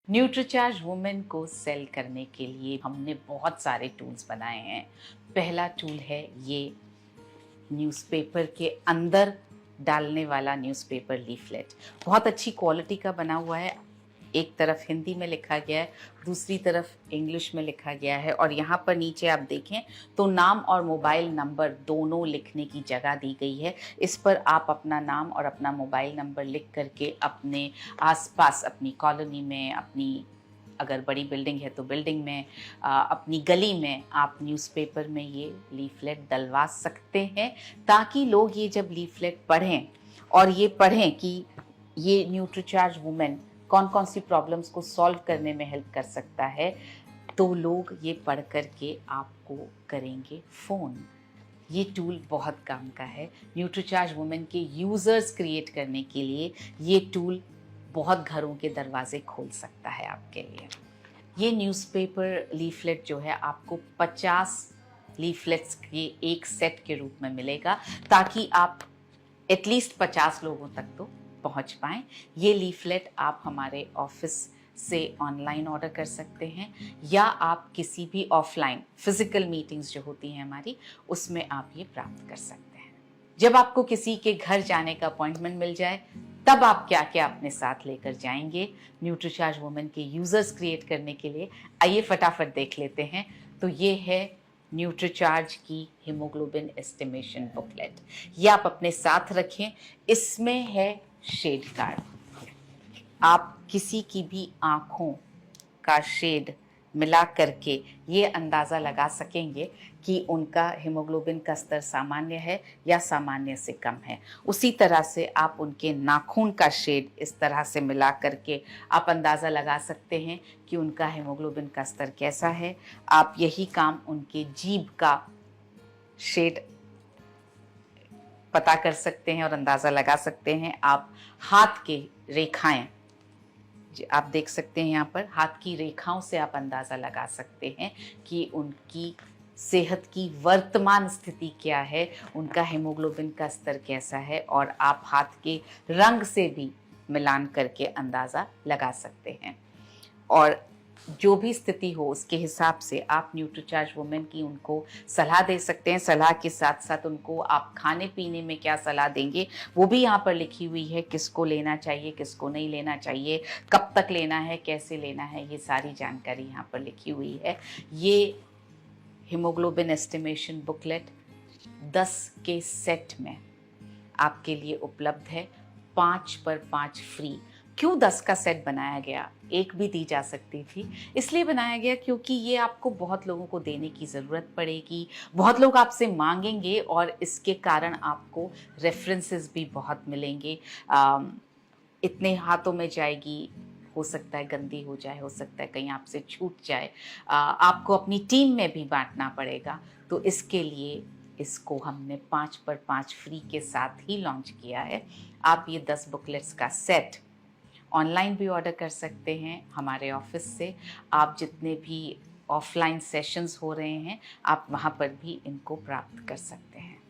Nutricharge women को cell करने के लिए हमने बहुत सारे टूल्स बनाए हैं। पहला टूल है ये न्यूज़पेपर के अंदर डालने वाला न्यूज़पेपर लीफलेट। बहुत अच्छी क्वालिटी का बना हुआ है। एक तरफ हिंदी में लिखा गया है, दूसरी तरफ इंग्लिश में लिखा गया है और यहाँ पर नीचे आप देखें तो नाम और मोबाइल नंबर दोनों लिखने की जगह दी गई है। इस पर आप अपना नाम और अपना मोबाइल नंबर लिख करके अपने आसपास, अपनी कॉलोनी में, अपनी अगर बड़ी बिल्डिंग है तो बिल्डिंग में, अपनी गली में आप न्यूज़पेपर में ये लीफलेट डलवा सकते हैं, ताकि लोग ये जब लीफलेट पढ़ें और ये पढ़ें कि ये न्यूट्रीचार्ज वुमेन कौन कौन सी प्रॉब्लम्स को सॉल्व करने में हेल्प कर सकता है, तो लोग ये पढ़ कर के आपको करेंगे फ़ोन। ये टूल बहुत काम का है। न्यूट्रीचार्ज वुमेन के यूज़र्स क्रिएट करने के लिए ये टूल बहुत घरों के दरवाजे खोल सकता है आपके लिए। ये न्यूज़पेपर लीफलेट जो है आपको 50 लीफलेट्स के एक सेट के रूप में मिलेगा, ताकि आप एटलीस्ट 50 लोगों तक तो पहुंच पाएँ। ये लीफलेट आप हमारे ऑफिस से ऑनलाइन ऑर्डर कर सकते हैं, या आप किसी भी ऑफलाइन फिजिकल मीटिंग्स जो होती हैं हमारी, उसमें आप ये प्राप्त कर सकते हैं। जब आपको किसी के घर जाने का अपॉइंटमेंट मिल जाए, तब आप क्या क्या अपने साथ लेकर जाएंगे न्यूट्रीचार्ज वुमेन के यूज़र्स क्रिएट करने के लिए, आइए फटाफट देख लेते हैं। तो ये है न्यूट्रीचार्ज की हीमोग्लोबिन एस्टिमेशन बुकलेट। ये आप अपने साथ रखें। इसमें है शेड कार्ड। आप किसी की भी आँखों का शेड मिला करके ये अंदाज़ा लगा सकेंगे कि उनका हीमोग्लोबिन का स्तर सामान्य है या सामान्य से कम है। उसी तरह से आप उनके नाखून का शेड इस तरह से मिला करके आप अंदाज़ा लगा सकते हैं कि उनका हीमोग्लोबिन का स्तर कैसा है। आप यही काम उनके जीभ का शेड पता कर सकते हैं और अंदाज़ा लगा सकते हैं। आप हाथ के रेखाएं, आप देख सकते हैं यहाँ पर हाथ की रेखाओं से आप अंदाज़ा लगा सकते हैं कि उनकी सेहत की वर्तमान स्थिति क्या है, उनका हीमोग्लोबिन का स्तर कैसा है, और आप हाथ के रंग से भी मिलान करके अंदाज़ा लगा सकते हैं। और जो भी स्थिति हो उसके हिसाब से आप न्यूट्रीचार्ज वुमेन की उनको सलाह दे सकते हैं। सलाह के साथ साथ उनको आप खाने पीने में क्या सलाह देंगे वो भी यहाँ पर लिखी हुई है। किसको लेना चाहिए, किसको नहीं लेना चाहिए, कब तक लेना है, कैसे लेना है, ये सारी जानकारी यहाँ पर लिखी हुई है। ये हीमोग्लोबिन एस्टिमेशन बुकलेट 10 के सेट में आपके लिए उपलब्ध है, 5 पर 5 फ्री। क्यों 10 का सेट बनाया गया? एक भी दी जा सकती थी, इसलिए बनाया गया क्योंकि ये आपको बहुत लोगों को देने की ज़रूरत पड़ेगी, बहुत लोग आपसे मांगेंगे और इसके कारण आपको रेफरेंसेस भी बहुत मिलेंगे। इतने हाथों में जाएगी, हो सकता है गंदी हो जाए, हो सकता है कहीं आपसे छूट जाए, आपको अपनी टीम में भी बांटना पड़ेगा। तो इसके लिए इसको हमने 5 पर 5 फ्री के साथ ही लॉन्च किया है। आप ये 10 बुकलेट्स का सेट ऑनलाइन भी ऑर्डर कर सकते हैं हमारे ऑफिस से। आप जितने भी ऑफलाइन सेशंस हो रहे हैं, आप वहाँ पर भी इनको प्राप्त कर सकते हैं।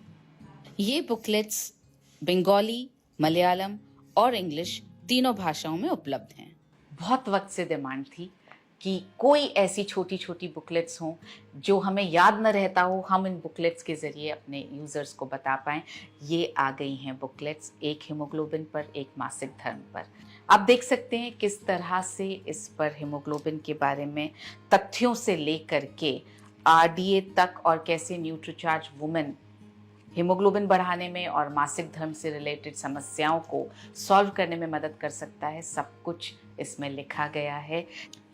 ये बुकलेट्स बंगाली, मलयालम और इंग्लिश तीनों भाषाओं में उपलब्ध हैं। बहुत वक्त से डिमांड थी कि कोई ऐसी छोटी छोटी बुकलेट्स हों जो हमें याद न रहता हो, हम इन बुकलेट्स के ज़रिए अपने यूज़र्स को बता पाएँ। ये आ गई हैं बुकलेट्स, एक हीमोग्लोबिन पर, एक मासिक धर्म पर। आप देख सकते हैं किस तरह से इस पर हीमोग्लोबिन के बारे में तथ्यों से लेकर के आरडीए तक, और कैसे न्यूट्रीचार्ज वुमेन हीमोग्लोबिन बढ़ाने में और मासिक धर्म से रिलेटेड समस्याओं को सॉल्व करने में मदद कर सकता है, सब कुछ इसमें लिखा गया है।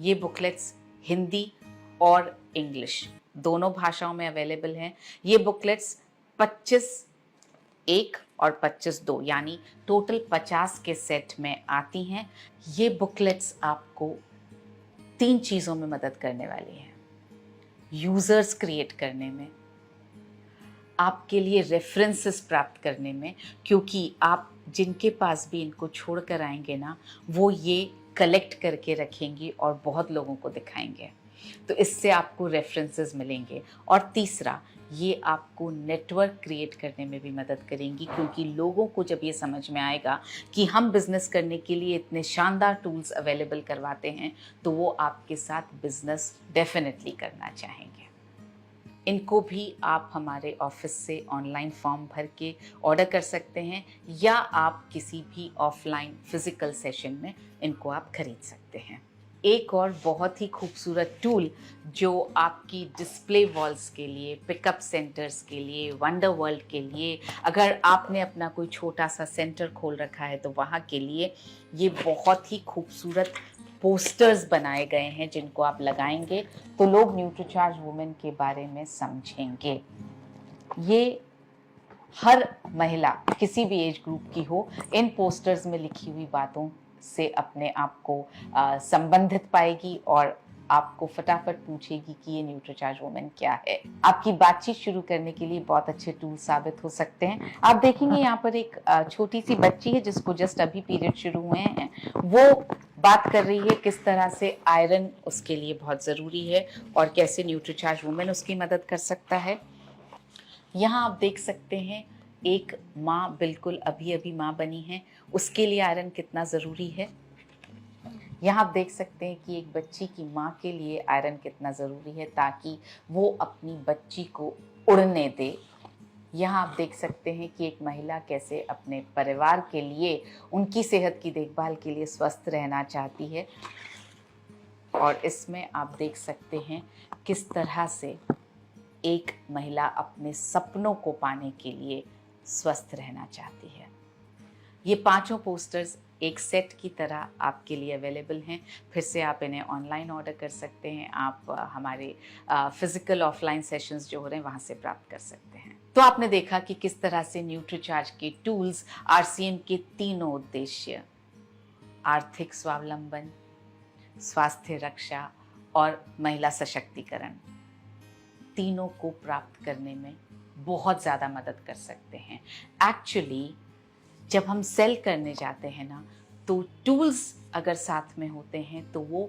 ये बुकलेट्स हिंदी और इंग्लिश दोनों भाषाओं में अवेलेबल हैं। ये बुकलेट्स 25-1 और 25-2 यानी टोटल 50 के सेट में आती हैं। ये बुकलेट्स आपको 3 चीज़ों में मदद करने वाली हैं। यूज़र्स क्रिएट करने में, आपके लिए रेफरेंसेस प्राप्त करने में, क्योंकि आप जिनके पास भी इनको छोड़ कर आएंगे ना, वो ये कलेक्ट करके रखेंगे और बहुत लोगों को दिखाएंगे, तो इससे आपको रेफरेंसेस मिलेंगे। और तीसरा, ये आपको नेटवर्क क्रिएट करने में भी मदद करेंगी, क्योंकि लोगों को जब ये समझ में आएगा कि हम बिज़नेस करने के लिए इतने शानदार टूल्स अवेलेबल करवाते हैं, तो वो आपके साथ बिज़नेस डेफिनेटली करना चाहेंगे। इनको भी आप हमारे ऑफिस से ऑनलाइन फॉर्म भर के ऑर्डर कर सकते हैं, या आप किसी भी ऑफलाइन फिजिकल सेशन में इनको आप खरीद सकते हैं। एक और बहुत ही खूबसूरत टूल जो आपकी डिस्प्ले वॉल्स के लिए, पिकअप सेंटर्स के लिए, वंडर वर्ल्ड के लिए, अगर आपने अपना कोई छोटा सा सेंटर खोल रखा है तो वहाँ के लिए ये बहुत ही खूबसूरत पोस्टर्स बनाए गए हैं, जिनको आप लगाएंगे तो लोग न्यूट्रीचार्ज वुमेन के बारे में समझेंगे। ये हर महिला किसी भी एज ग्रुप की हो, इन पोस्टर्स में लिखी हुई बातों से अपने आप को संबंधित पाएगी और आपको फटाफट पूछेगी कि ये न्यूट्रीचार्ज वुमेन क्या है। आपकी बातचीत शुरू करने के लिए बहुत अच्छे टूल साबित हो सकते हैं। आप देखेंगे यहाँ पर एक छोटी सी बच्ची है जिसको जस्ट अभी पीरियड शुरू हुए हैं, वो बात कर रही है किस तरह से आयरन उसके लिए बहुत ज़रूरी है और कैसे न्यूट्रीचार्ज वुमेन उसकी मदद कर सकता है। यहाँ आप देख सकते हैं एक माँ बिल्कुल अभी अभी माँ बनी है, उसके लिए आयरन कितना ज़रूरी है। यहाँ आप देख सकते हैं कि एक बच्ची की माँ के लिए आयरन कितना ज़रूरी है ताकि वो अपनी बच्ची को उड़ने दे। यहाँ आप देख सकते हैं कि एक महिला कैसे अपने परिवार के लिए, उनकी सेहत की देखभाल के लिए स्वस्थ रहना चाहती है। और इसमें आप देख सकते हैं किस तरह से एक महिला अपने सपनों को पाने के लिए स्वस्थ रहना चाहती है। ये पांचों पोस्टर्स एक सेट की तरह आपके लिए अवेलेबल हैं। फिर से आप इन्हें ऑनलाइन ऑर्डर कर सकते हैं, आप हमारे फिजिकल ऑफलाइन सेशंस जो हो रहे हैं वहाँ से प्राप्त कर सकते हैं। तो आपने देखा कि किस तरह से न्यूट्रीचार्ज के टूल्स आरसीएम के तीनों उद्देश्य, आर्थिक स्वावलंबन, स्वास्थ्य रक्षा और महिला सशक्तिकरण, तीनों को प्राप्त करने में बहुत ज़्यादा मदद कर सकते हैं। एक्चुअली जब हम सेल करने जाते हैं ना, तो टूल्स अगर साथ में होते हैं तो वो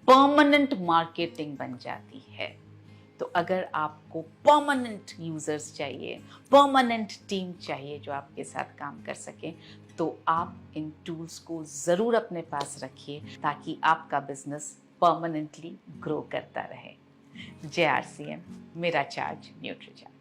परमानेंट मार्केटिंग बन जाती है। तो अगर आपको परमानेंट यूज़र्स चाहिए, परमानेंट टीम चाहिए जो आपके साथ काम कर सकें, तो आप इन टूल्स को ज़रूर अपने पास रखिए ताकि आपका बिजनेस परमानेंटली ग्रो करता रहे। JRCM, मेरा चार्ज न्यूट्रीचार्ज।